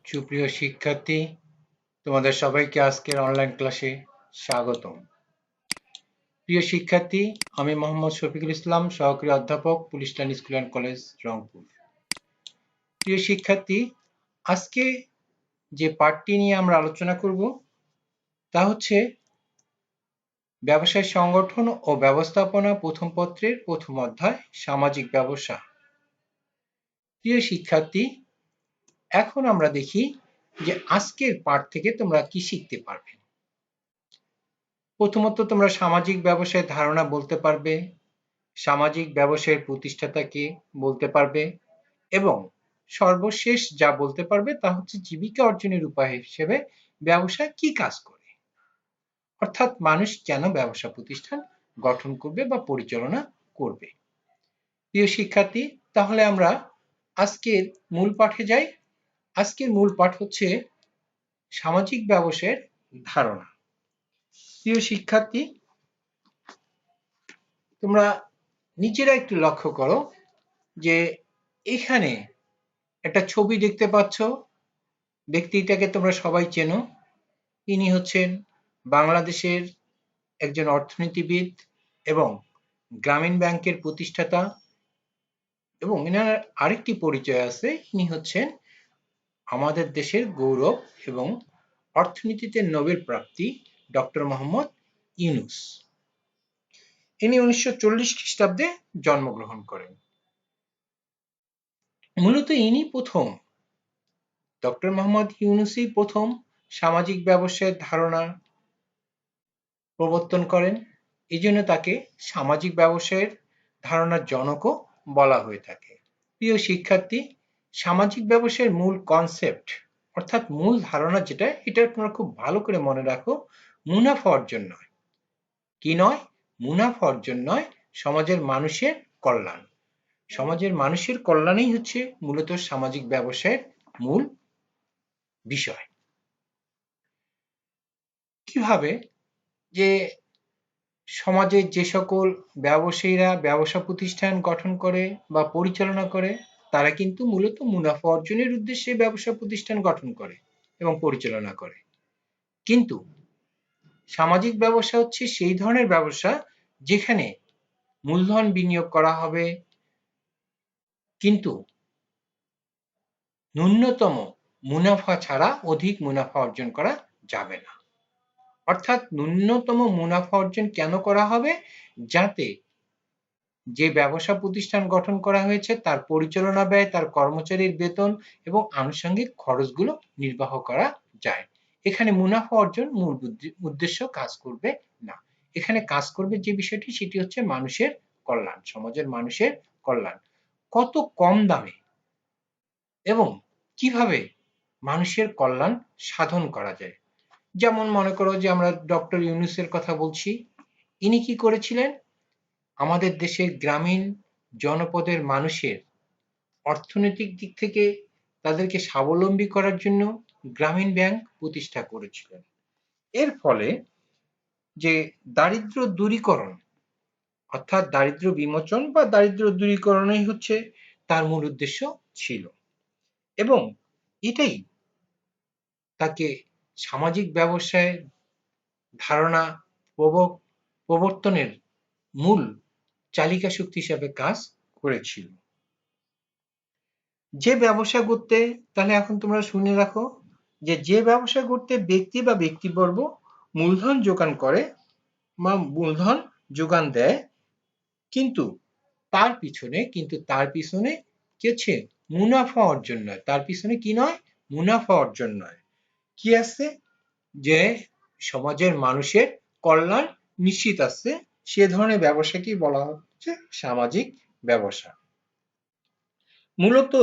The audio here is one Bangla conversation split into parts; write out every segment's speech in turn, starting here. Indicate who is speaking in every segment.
Speaker 1: সুপ্রিয় শিক্ষার্থী, তোমাদের সবাইকে আজকের অনলাইন ক্লাসে স্বাগতম। প্রিয় শিক্ষার্থী, আমি মোহাম্মদ শফিকুল ইসলাম, সহকারী অধ্যাপক, police line school and college, Rangpur. প্রিয় শিক্ষার্থী, আজকে যে পাঠটি নিয়ে আমরা আলোচনা করব তা হচ্ছে ব্যবসায় সংগঠন ও ব্যবস্থাপনা প্রথম পত্রের প্রথম অধ্যায়, সামাজিক ব্যবসা। প্রিয় শিক্ষার্থী, এখন আমরা দেখি যে আজকের পাঠ থেকে তোমরা কি শিখতে পারবে। প্রথমত তোমরা সামাজিক ব্যবসায়ের ধারণা বলতে পারবে, সামাজিক ব্যবসায়ের প্রতিষ্ঠাতা কে বলতে পারবে, এবং সর্বশেষ যা বলতে পারবে তা হচ্ছে জীবিকা অর্জনের উপায় হিসেবে ব্যবসা কি কাজ করে, অর্থাৎ মানুষ কেন ব্যবসা প্রতিষ্ঠান গঠন করবে বা পরিচালনা করবে। প্রিয় শিক্ষার্থী, তাহলে আমরা আজকের মূল পাঠে যাই। আজকের মূল পাঠ হচ্ছে সামাজিক ব্যবসায়ের ধারণা। প্রিয় শিক্ষার্থী, তোমরা নিজেরা একটু লক্ষ্য করো যে এখানে একটা ছবি দেখতে পাচ্ছ। ব্যক্তিটাকে তোমরা সবাই চেনো। ইনি হচ্ছেন বাংলাদেশের একজন অর্থনীতিবিদ এবং গ্রামীণ ব্যাংকের প্রতিষ্ঠাতা, এবং এনার আরেকটি পরিচয় আছে, ইনি হচ্ছেন আমাদের দেশের গৌরব এবং অর্থনীতিতে নোবেল প্রাপ্তি ডক্টর মোহাম্মদ ইউনূস। ইনি 1940 খ্রিস্টাব্দে জন্মগ্রহণ করেন। মূলত ইনি প্রথম, ডক্টর মোহাম্মদ ইউনূসই প্রথম সামাজিক ব্যবসায়ের ধারণা প্রবর্তন করেন। এই জন্য তাকে সামাজিক ব্যবসায়ের ধারণার জনকও বলা হয়ে থাকে। প্রিয় শিক্ষার্থী, সামাজিক ব্যবসায়ের মূল কনসেপ্ট অর্থাৎ মূল ধারণা যেটা, এটা তোমরা খুব ভালো করে মনে রাখো, মুনাফা অর্জন নয়। কি নয়? মুনাফা অর্জন নয়, সমাজের মানুষের কল্যাণ। সমাজের মানুষের কল্যাণই হচ্ছে মূলত সামাজিক ব্যবসায়ের মূল বিষয়। কিভাবে? যে সমাজের যে সকল ব্যবসায়ীরা ব্যবসা প্রতিষ্ঠান গঠন করে বা পরিচালনা করে, তারা কিন্তু মূলত মুনাফা অর্জনের উদ্দেশ্যে ব্যবসা প্রতিষ্ঠান গঠন করে এবং পরিচালনা করে। কিন্তু সামাজিক ব্যবসা হচ্ছে সেই ধরনের ব্যবসা যেখানে মূলধন বিনিয়োগ করা হবে, কিন্তু ন্যূনতম মুনাফা ছাড়া অধিক মুনাফা অর্জন করা যাবে না। অর্থাৎ ন্যূনতম মুনাফা অর্জন কেন করা হবে? যাতে যে ব্যবসা প্রতিষ্ঠান গঠন করা হয়েছে তার পরিচালনা ব্যয়, তার কর্মচারীর বেতন এবং আনুষঙ্গিক খরচগুলো নির্বাহ করা যায়। এখানে মুনাফা অর্জন মূল উদ্দেশ্য কাজ করবে না। এখানে কাজ করবে যে বিষয়টি, সেটি হচ্ছে মানুষের কল্যাণ, সমাজের মানুষের কল্যাণ। কত কম দামে এবং কিভাবে মানুষের কল্যাণ সাধন করা যায়। যেমন মনে করো যে আমরা ডক্টর ইউনূসের কথা বলছি। ইনি কি করেছিলেন? আমাদের দেশের গ্রামীণ জনপদের মানুষের অর্থনৈতিক দিক থেকে তাদেরকে স্বাবলম্বী করার জন্য গ্রামীণ ব্যাংক প্রতিষ্ঠা করেছিলেন। এর ফলে যে দারিদ্র দূরীকরণ অর্থাৎ দারিদ্র বিমোচন বা দারিদ্র দূরীকরণই হচ্ছে তার মূল উদ্দেশ্য ছিল, এবং এটাই তাকে সামাজিক ব্যবসায়ের ধারণা প্রবর্তনের মূল চালিকা শক্তি হিসাবে কাজ করেছিল। যে ব্যবসা করতে, তাহলে এখন তোমরা শুনে রাখো, যে ব্যবসা করতে ব্যক্তি বা ব্যক্তিবর্গ মূলধন যোগান করে বা মূলধন যোগান দেয়, কিন্তু তার পিছনে কি আছে? মুনাফা অর্জন নয়। তার পিছনে কি নয়? মুনাফা অর্জন নয়। কি আছে? যে সমাজের মানুষের কল্যাণ নিশ্চিত আছে, সে ধরনের ব্যবসাকে বলা হচ্ছে সামাজিক ব্যবসা। মূলত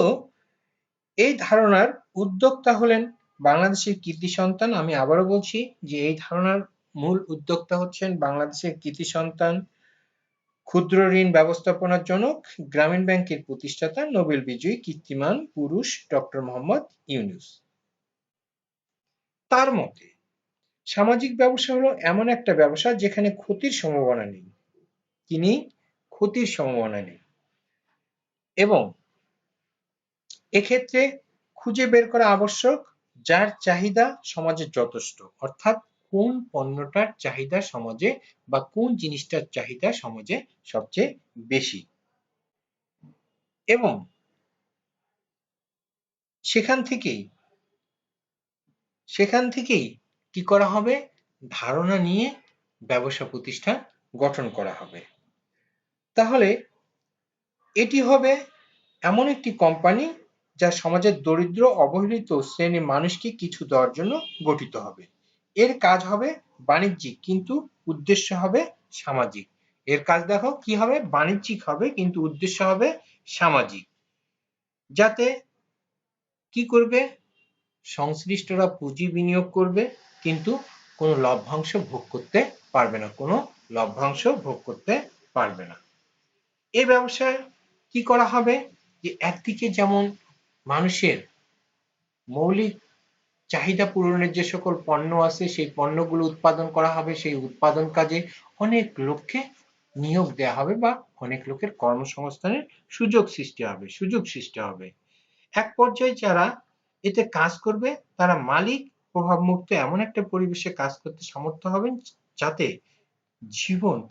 Speaker 1: এই ধারণার উদ্যোক্তা হলেন বাংলাদেশের কৃতি সন্তান। আমি আবারও বলছি যে এই ধারণার মূল উদ্যোক্তা হচ্ছেন বাংলাদেশের কৃতি সন্তান, ক্ষুদ্র ঋণ ব্যবস্থাপনার জনক, গ্রামীণ ব্যাংকের প্রতিষ্ঠাতা, নোবেল বিজয়ী কীর্তিমান পুরুষ ডক্টর মোহাম্মদ ইউনূস। তার মতে সামাজিক ব্যবসা হলো এমন একটা ব্যবসা যেখানে ক্ষতির সম্ভাবনা নেই। তিনি ক্ষতির সম্ভাবনা নেই, এবং এক্ষেত্রে খুঁজে বের করা আবশ্যক যার চাহিদা সমাজে যথেষ্ট, অর্থাৎ কোন পণ্যটার চাহিদা সমাজে বা কোন জিনিসটার চাহিদা সমাজে সবচেয়ে বেশি, এবং সেখান থেকেই কি করা হবে, ধারণা নিয়ে ব্যবসা প্রতিষ্ঠান গঠন করা হবে। তাহলে এটি হবে এমন একটি কোম্পানি যা সমাজের দরিদ্র অবহেলিত শ্রেণীর মানুষকে কিছু দেওয়ার জন্য গঠিত হবে। এর কাজ হবে বাণিজ্যিক, কিন্তু উদ্দেশ্য হবে সামাজিক। এর কাজ দেখো কি হবে, বাণিজ্যিক হবে কিন্তু উদ্দেশ্য হবে সামাজিক। যাতে কি করবে, সংশ্লিষ্টরা পুঁজি বিনিয়োগ করবে কিন্তু কোনো লভ্যাংশ ভোগ করতে পারবে না, কোনো লভ্যাংশ ভোগ করতে পারবে না। এই ব্যবসায় কি করা হবে, যে একদিকে যেমন মানুষের মৌলিক চাহিদা পূরণের যে সকল পণ্য আছে সেই পণ্যগুলো উৎপাদন করা হবে, সেই উৎপাদন কাজে অনেক লোককে নিয়োগ দেওয়া হবে বা অনেক লোকের কর্মসংস্থানের সুযোগ সৃষ্টি হবে। এক পর্যায়ে যারা এতে কাজ করবে তারা মালিক প্রভাবমুক্ত এমন একটা পরিবেশে কাজ করতে সমর্থ হবেন যাতে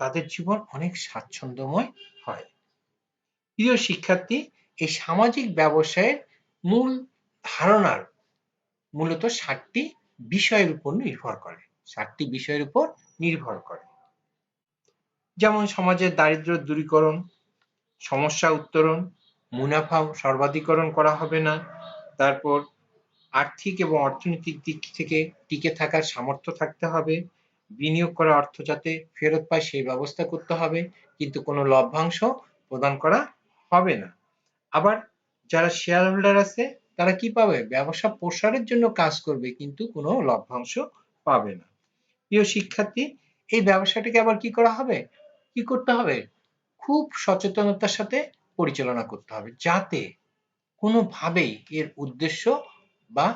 Speaker 1: তাদের জীবন অনেক স্বাচ্ছন্দ্যময় হয়। প্রিয় শিক্ষার্থী, এই সামাজিক ব্যবসায়ের মূল ধারণার মূলত 7টি বিষয়ের উপর নির্ভর করে। যেমন সমাজের দারিদ্র্য দূরীকরণ, সমস্যা উত্তরণ, মুনাফা সর্বাধিকরণ করা হবে না, তারপর আর্থিক এবং অর্থনৈতিক দিক থেকে টিকে থাকার সামর্থ্য থাকতে হবে, বিনিয়োগ করা অর্থ যাতে ফেরত পায় সেই ব্যবস্থা করতে হবে, কিন্তু কোনো লভ্যাংশ প্রদান করা হবে না। আবার যারা শেয়ার হোল্ডার আছে তারা কি পাবে, ব্যবসা প্রসারের জন্য কাজ করবে কিন্তু কোনো লভ্যাংশ পাবে না। প্রিয় শিক্ষার্থী, এই ব্যবসাটাকে আবার কি করতে হবে, খুব সচেতনতার সাথে পরিচালনা করতে হবে যাতে কোনোভাবেই এর উদ্দেশ্য বা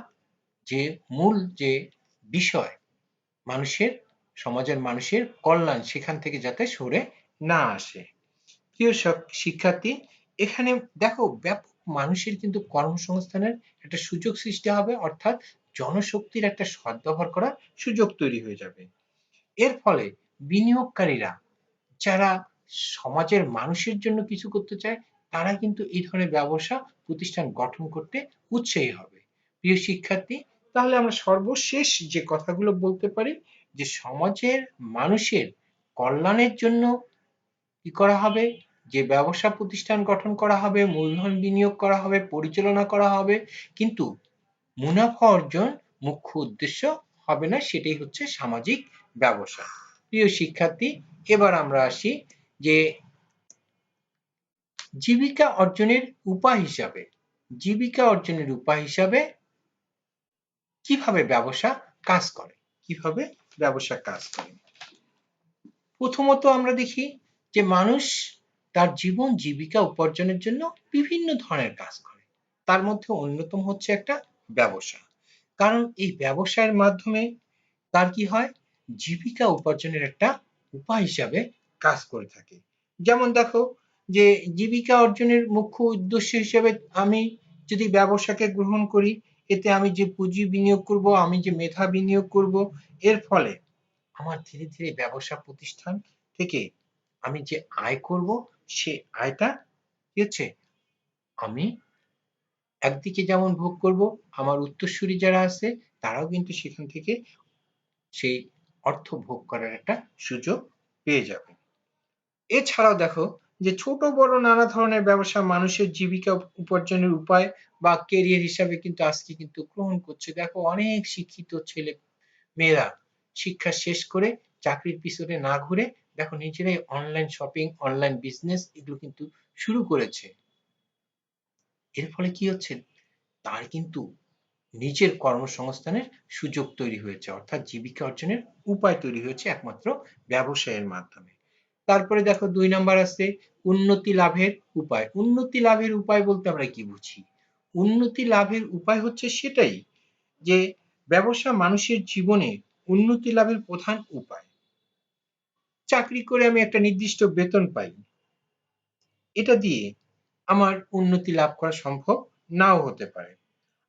Speaker 1: যে মূল যে বিষয় সমাজের মানুষের কল্যাণ সেখান থেকে যাতে সরে না আসে। প্রিয় শিক্ষার্থী, এখানে দেখো ব্যাপক মানুষের কিন্তু কর্মসংস্থানের একটা সুযোগ সৃষ্টি হবে, অর্থাৎ জনশক্তির একটা সদ্ব্যবহার করার সুযোগ তৈরি হয়ে যাবে। এর ফলে বিনিয়োগকারীরা যারা সমাজের মানুষের জন্য কিছু করতে চায় তারা কিন্তু এই ধরনের ব্যবসা প্রতিষ্ঠান গঠন করতে উৎসাহী হবে। প্রিয় শিক্ষার্থী, তাহলে আমরা সর্বশেষ যে কথাগুলো বলতে পারি যে সমাজের মানুষের কল্যাণের জন্য কি করা হবে, যে ব্যবসা প্রতিষ্ঠান গঠন করা হবে, মূলধন বিনিয়োগ করা হবে, পরিচালনা করা হবে, কিন্তু মুনাফা অর্জন মুখ্য উদ্দেশ্য হবে না, সেটাই হচ্ছে সামাজিক ব্যবসা। প্রিয় শিক্ষার্থী, এবার আমরা আসি যে জীবিকা অর্জনের উপায় হিসাবে কিভাবে ব্যবসা কাজ করে। প্রথমত আমরা দেখি যে মানুষ তার জীবন জীবিকা উপার্জনের জন্য বিভিন্ন ধরনের কাজ করে, তার মধ্যে অন্যতম হচ্ছে একটা ব্যবসা। কারণ এই ব্যবসায়ের মাধ্যমে তার কি হয়, জীবিকা উপার্জনের একটা উপায় হিসাবে কাজ করে থাকে। যেমন দেখো যে জীবিকা অর্জনের মুখ্য উদ্দেশ্য হিসেবে আমি যদি ব্যবসাকে গ্রহণ করি, এতে আমি যে পুঁজি বিনিয়োগ করব, আমি যে মেধা বিনিয়োগ করব, এর ফলে আমার ধীরে ধীরে ব্যবসা প্রতিষ্ঠান থেকে আমি যে আয় করব সে আয়টা কি হচ্ছে, আমি একদিকে যেমন ভোগ করব, আমার উত্তরসূরি যারা আছে তারাও কিন্তু সেখান থেকে সেই অর্থ ভোগ করার একটা সুযোগ পেয়ে যাবে। এছাড়াও দেখো যে ছোট বড় নানা ধরনের ব্যবসা মানুষের জীবিকা উপার্জনের উপায় বা কেরিয়ার হিসাবে কিন্তু আজকে কিন্তু গ্রহণ করছে। দেখো অনেক শিক্ষিত ছেলে মেয়েরা শিক্ষা শেষ করে চাকরির পিছনে না ঘুরে দেখো নিজেরাই অনলাইন শপিং, অনলাইন বিজনেস এগুলো কিন্তু শুরু করেছে। এর ফলে কি হচ্ছে, তার কিন্তু নিজের কর্মসংস্থানের সুযোগ তৈরি হয়েছে, অর্থাৎ জীবিকা অর্জনের উপায় তৈরি হয়েছে একমাত্র ব্যবসায়ের মাধ্যমে। তারপরে দেখো 2 নাম্বার আছে উন্নতি লাভের উপায়। উন্নতি লাভের উপায় বলতে আমরা কি বুঝি? উন্নতি লাভের উপায় হচ্ছে সেটাই যে ব্যবসা মানুষের জীবনে উন্নতি লাভের প্রধান উপায়। চাকরি করে আমি একটা নির্দিষ্ট বেতন পাই, এটা দিয়ে আমার উন্নতি লাভ করা সম্ভব নাও হতে পারে।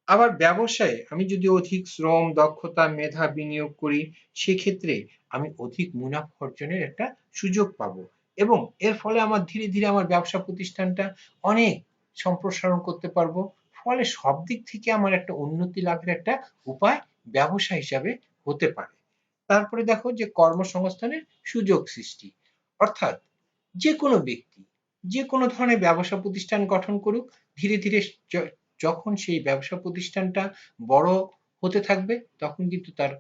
Speaker 1: আবার ব্যবসায়ে আমি যদি অধিক শ্রম, দক্ষতা, মেধা বিনিয়োগ করি, সেক্ষেত্রে আমি অধিক মুনাফা অর্জনের একটা সুযোগ পাবো এবং এর ফলে আমার ধীরে ধীরে আমার ব্যবসা প্রতিষ্ঠানটা অনেক সম্প্রসারণ করতে পারবো। ফলে সব দিক থেকে আমার একটা উন্নতি লাভের একটা উপায় ব্যবসা হিসাবে হতে পারে। তারপরে দেখো যে কর্মসংস্থানের সুযোগ সৃষ্টি, অর্থাৎ যে কোনো ব্যক্তি যে কোনো ধরনের ব্যবসা প্রতিষ্ঠান গঠন করুক, ধীরে ধীরে যখন সেই ব্যবসা প্রতিষ্ঠানটা বড় হতে থাকবে তখন কিন্তু তার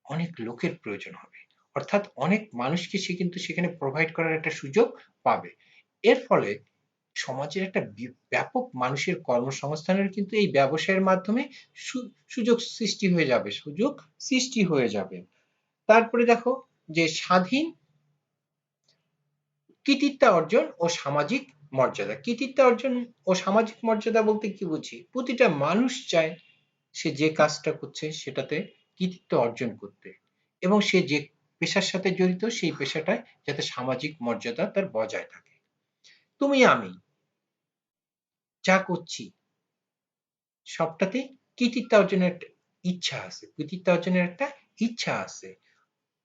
Speaker 1: অনেক লোকের প্রয়োজন হবে, অর্থাৎ অনেক মানুষকে সে কিন্তু সেখানে প্রোভাইড করার একটা সুযোগ পাবে। এর ফলে সমাজের একটা ব্যাপক মানুষের কর্মসংস্থানের কিন্তু এই ব্যবসায়ের মাধ্যমে সুযোগ সৃষ্টি হয়ে যাবে, সুযোগ সৃষ্টি হয়ে যাবে। তারপরে দেখো যে স্বাধীন কৃতিত্ব অর্জন ও সামাজিক মর্যাদা। কৃতিত্ব অর্জন ও সামাজিক মর্যাদা বলতে কি বুঝি? প্রতিটা মানুষ চায় সে যে কাজটা করছে সেটাতে কৃতিত্ব অর্জন করতে এবং সে যে পেশার সাথে জড়িত সেই পেশাটায় যাতে সামাজিক মর্যাদা তার বজায় থাকে। তুমি আমি যা করছি সবটাতে কৃতিত্ব অর্জনের একটা ইচ্ছা আছে, কৃতিত্ব অর্জনের একটা ইচ্ছা আছে।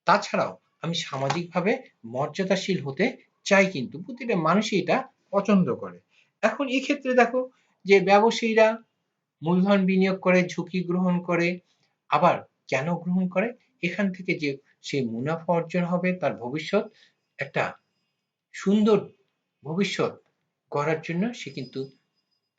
Speaker 1: তাছাড়াও আমি সামাজিকভাবে মর্যাদাশীল হতে চাই, কিন্তু প্রতিটা মানুষই এটা পছন্দ করে। এখন এক্ষেত্রে দেখো যে ব্যবসায়ীরা মূলধন বিনিয়োগ করে, ঝুঁকি গ্রহণ করে, আবার কেন গ্রহণ করে? এখান থেকে যে সে মুনাফা অর্জন হবে, তার ভবিষ্যৎ একটা সুন্দর ভবিষ্যৎ গড়ার জন্য সে কিন্তু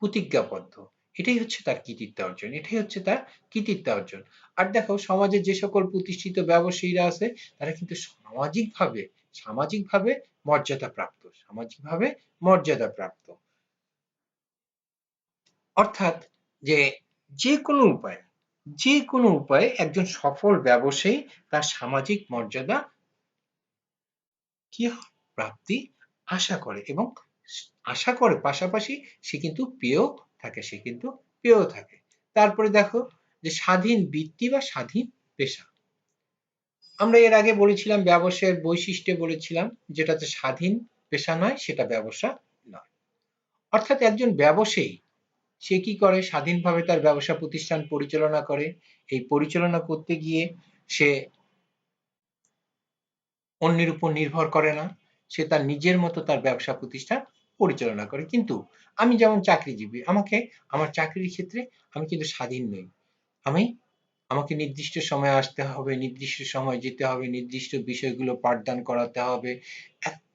Speaker 1: প্রতিজ্ঞাবদ্ধ। এটাই হচ্ছে তার কৃতিত্ব অর্জন, এটাই হচ্ছে তার কৃতিত্ব অর্জন। আর দেখো সমাজে যে সকল প্রতিষ্ঠিত ব্যবসায়ীরা আছে তারা কিন্তু সামাজিকভাবে সামাজিকভাবে মর্যাদাপ্রাপ্ত, সামাজিকভাবে মর্যাদাপ্রাপ্ত। অর্থাৎ যে যে কোনো উপায়ে যে কোনো উপায়ে একজন সফল ব্যবসায়ী তার সামাজিক মর্যাদা কি প্রাপ্তি আশা করে এবং আশা করে পাশাপাশি সে কিন্তু পেয়েও থাকে, সে কিন্তু পেয়েও থাকে। তারপরে দেখো যে স্বাধীন বৃত্তি বা স্বাধীন পেশা। আমরা এর আগে বলেছিলাম ব্যবসায়ের বৈশিষ্ট্যে বলেছিলাম যেটাতে স্বাধীন পেশা নয় সেটা ব্যবসা নয়। অর্থাৎ একজন ব্যবসায়ী সে কি করে? স্বাধীনভাবে তার ব্যবসা প্রতিষ্ঠান পরিচালনা করে। এই পরিচালনা করতে গিয়ে সে অন্যের উপর নির্ভর করে না, সে তার নিজের মতো তার ব্যবসা প্রতিষ্ঠান পরিচালনা করে। কিন্তু আমি যেমন চাকরিজীবী, আমার চাকরির ক্ষেত্রে আমি কিন্তু স্বাধীন নই। আমি আমাকে নির্দিষ্ট সময়ে আসতে হবে, নির্দিষ্ট সময় যেতে হবে, নির্দিষ্ট বিষয়গুলো পাঠদান করাতে হবে।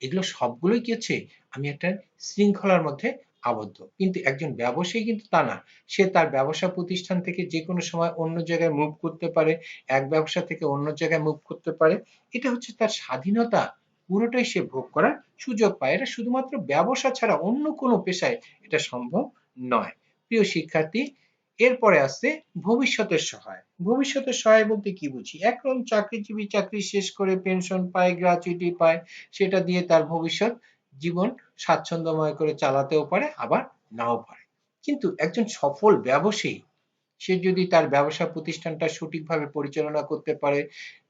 Speaker 1: এগুলো সবগুলোই কি হচ্ছে? আমি একটা শৃঙ্খলার মধ্যে আবদ্ধ। কিন্তু একজন ব্যবসায়ী কিন্তু তা না। সে তার ব্যবসা প্রতিষ্ঠান থেকে যেকোনো সময় অন্য জায়গায় মুভ করতে পারে, এক ব্যবসা থেকে অন্য জায়গায় মুভ করতে পারে। এটা হচ্ছে তার স্বাধীনতা, পুরোটাই সে ভোগ করার সুযোগ পায়। এটা শুধুমাত্র ব্যবসা ছাড়া অন্য কোনো পেশায় এটা সম্ভব নয়। প্রিয় শিক্ষার্থী, এরপরে আসছে ভবিষ্যতের সহায়। ভবিষ্যতের সহায় বলতে কি বুঝি? এখন চাকরিজীবী চাকরি শেষ করে পেনশন পায়, গ্র্যাচুইটি পায়, সেটা দিয়ে তার ভবিষ্যৎ জীবন স্বাচ্ছন্দ্যময় করে চালাতেও পারে, আবার নাও পারে। কিন্তু একজন সফল ব্যবসায়ী সে যদি তার ব্যবসা প্রতিষ্ঠানটা সঠিকভাবে পরিচালনা করতে পারে,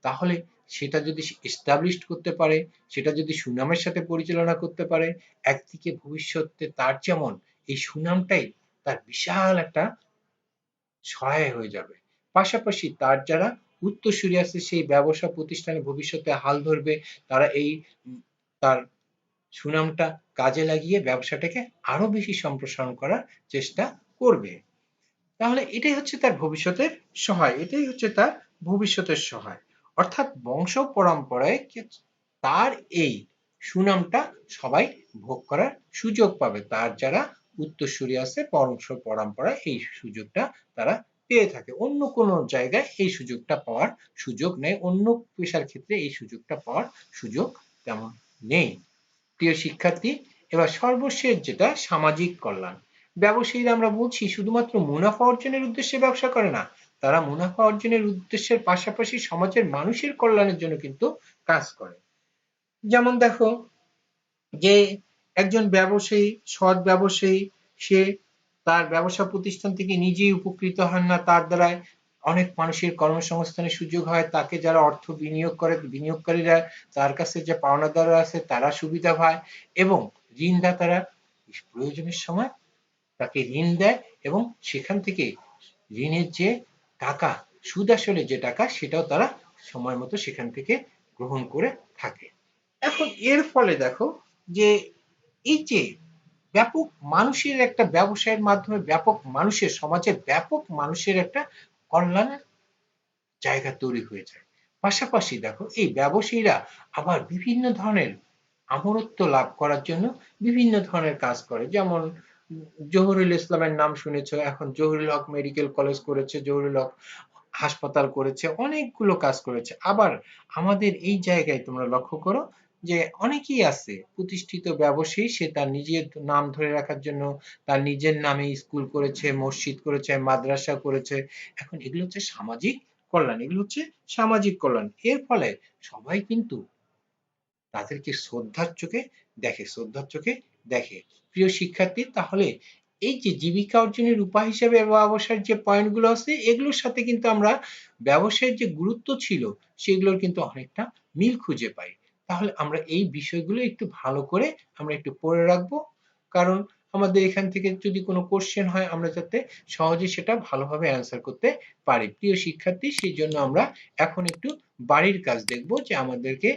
Speaker 1: তাহলে সেটা যদি এস্টাবলিশড করতে পারে, সেটা যদি সুনামের সাথে পরিচালনা করতে পারে, একদিকে ভবিষ্যতে তার যেমন এই সুনামটাই তার বিশাল একটা সহায় হয়ে যাবে, পাশাপাশি তার যারা উত্তরসূরি আছে সেই ব্যবসা প্রতিষ্ঠানে ভবিষ্যতে হাল ধরবে, তারা এই তার সুনামটা কাজে লাগিয়ে ব্যবসাটাকে আরো বেশি সম্প্রসারণ করার চেষ্টা করবে। তাহলে এটাই হচ্ছে তার ভবিষ্যতের সহায়, এটাই হচ্ছে তার ভবিষ্যতের সহায়। অর্থাৎ বংশ পরম্পরায় তার এই সুনামটা সবাই ভোগ করার সুযোগ পাবে, তার যারা উত্তরসূরি আছে বংশ পরম্পরায় এই সুযোগটা তারা পেয়ে থাকে। অন্য কোনো জায়গায় এই সুযোগটা পাওয়ার সুযোগ নেই, অন্য পেশার ক্ষেত্রে এই সুযোগটা পাওয়ার সুযোগ তেমন নেই। প্রিয় শিক্ষার্থী, এবার সর্বশেষ যেটা সামাজিক কল্যাণ। ব্যবসায়ীরা আমরা বলছি শুধুমাত্র মুনাফা অর্জনের উদ্দেশ্যে ব্যবসা করে না, তারা মুনাফা অর্জনের উদ্দেশ্যের পাশাপাশি সমাজের মানুষের কল্যাণের জন্য কিন্তু কাজ করে। যেমন দেখো যে একজন ব্যবসায়ী, সৎ ব্যবসায়ী, সে তার ব্যবসা প্রতিষ্ঠান থেকে নিজেই উপকৃত হন না, তার দ্বারায় অনেক মানুষের কর্মসংস্থানের সুযোগ হয়, তাকে যারা অর্থ বিনিয়োগ করে বিনিয়োগকারীরা, তার কাছে যে পাওনাদাররা আছে তারা সুবিধা পায় এবং ঋণদাতারা প্রয়োজনের সময় তাকে ঋণ দেয় এবং সেখান থেকে ঋণের যে টাকা, সুদ আসলে যে টাকা, সেটাও তারা সময় মতো সেখান থেকে গ্রহণ করে থাকে। এখন এর ফলে দেখো যে এই যে ব্যাপক মানুষের একটা ব্যবসায়ের মাধ্যমে ব্যাপক মানুষের সমাজের ব্যাপক মানুষের একটা কল্যাণের জায়গা তৈরি হয়ে যায়। পাশাপাশি দেখো এই ব্যবসায়ীরা আবার বিভিন্ন ধরনের আমরত্ব লাভ করার জন্য বিভিন্ন ধরনের কাজ করে। যেমন জহুরুল ইসলামের নাম শুনেছো, এখন জহুরুল হক মেডিকেল কলেজ করেছে, জহুরুল হক হাসপাতাল করেছে, অনেকগুলো কাজ করেছে। আবার আমাদের এই জায়গায় তোমরা লক্ষ্য করো যে অনেকেই আছে প্রতিষ্ঠিত ব্যবসায়ী, সে তার নিজের নাম ধরে রাখার জন্য তার নিজের নামে স্কুল করেছে, মসজিদ করেছে, মাদ্রাসা করেছে। এখন এগুলো হচ্ছে সামাজিক কল্যাণ, এগুলো হচ্ছে সামাজিক কল্যাণ। এর ফলে সবাই কিন্তু তাদেরকে শ্রদ্ধার চোখে দেখে। প্রিয় শিক্ষার্থী, তাহলে এই যে জীবিকা অর্জনের উপায় হিসেবে ব্যবসার যে পয়েন্টগুলো আছে, এগুলোর সাথে কিন্তু আমরা ব্যবসায়ের যে গুরুত্ব ছিল সেগুলোর কিন্তু অনেকটা মিল খুঁজে পাই। তাহলে আমরা এই বিষয়গুলো একটু ভালো করে আমরা একটু পড়ে রাখবো, কারণ আমাদের এখান থেকে যদি কোনো কোশ্চেন হয় আমরা যাতে সহজে সেটা ভালোভাবে অ্যান্সার করতে পারি। প্রিয় শিক্ষার্থী, সেই জন্য আমরা এখন একটু বাড়ির কাজ দেখব, যে আমাদেরকে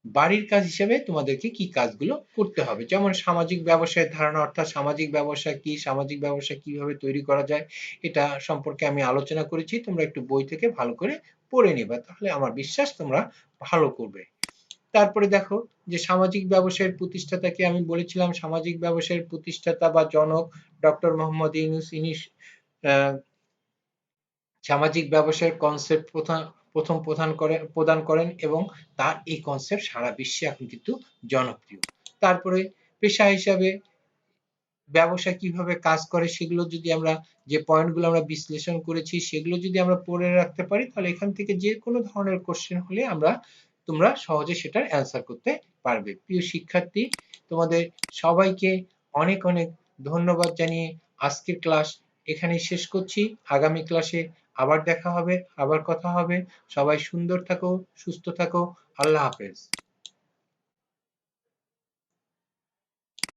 Speaker 1: বাড়ির কাজ হিসেবে তোমাদেরকে কি কাজগুলো করতে হবে। যেমন সামাজিক ব্যবসায়ের ধারণা, অর্থাৎ সামাজিক ব্যবসা কি, সামাজিক ব্যবসা কিভাবে তৈরি করা যায়, এটা সম্পর্কে আমি আলোচনা করেছি। তোমরা একটু বই থেকে ভালো করে পড়ে নিবা, তাহলে আমার বিশ্বাস তোমরা ভালো করবে। তারপরে দেখো যে সামাজিক ব্যবসায়ের প্রতিষ্ঠাতাকে আমি বলেছিলাম, সামাজিক ব্যবসায়ের প্রতিষ্ঠাতা বা জনক ডক্টর মোহাম্মদ ইউনূস। ইনি সামাজিক ব্যবসায়ের কনসেপ্ট প্রথম প্রদান করেন এবং তার এই কনসেপ্ট সারা বিশ্বে এখন কিন্তু জনপ্রিয়। তারপরে পেশা হিসাবে ব্যবসা কিভাবে কাজ করে, সেগুলো যদি আমরা, যে পয়েন্টগুলো আমরা বিশ্লেষণ করেছি সেগুলো যদি আমরা পড়ে রাখতে পারি, তাহলে এখান থেকে যে কোনো ধরনের কোশ্চেন হলে তোমরা সহজে সেটার অ্যান্সার করতে পারবে। প্রিয় শিক্ষার্থী, তোমাদের সবাইকে অনেক অনেক ধন্যবাদ জানিয়ে আজকের ক্লাস এখানেই শেষ করছি। আগামী ক্লাসে আবার দেখা হবে, আবার কথা হবে। সবাই সুন্দর থাকো, সুস্থ থাকো। আল্লাহ হাফেজ।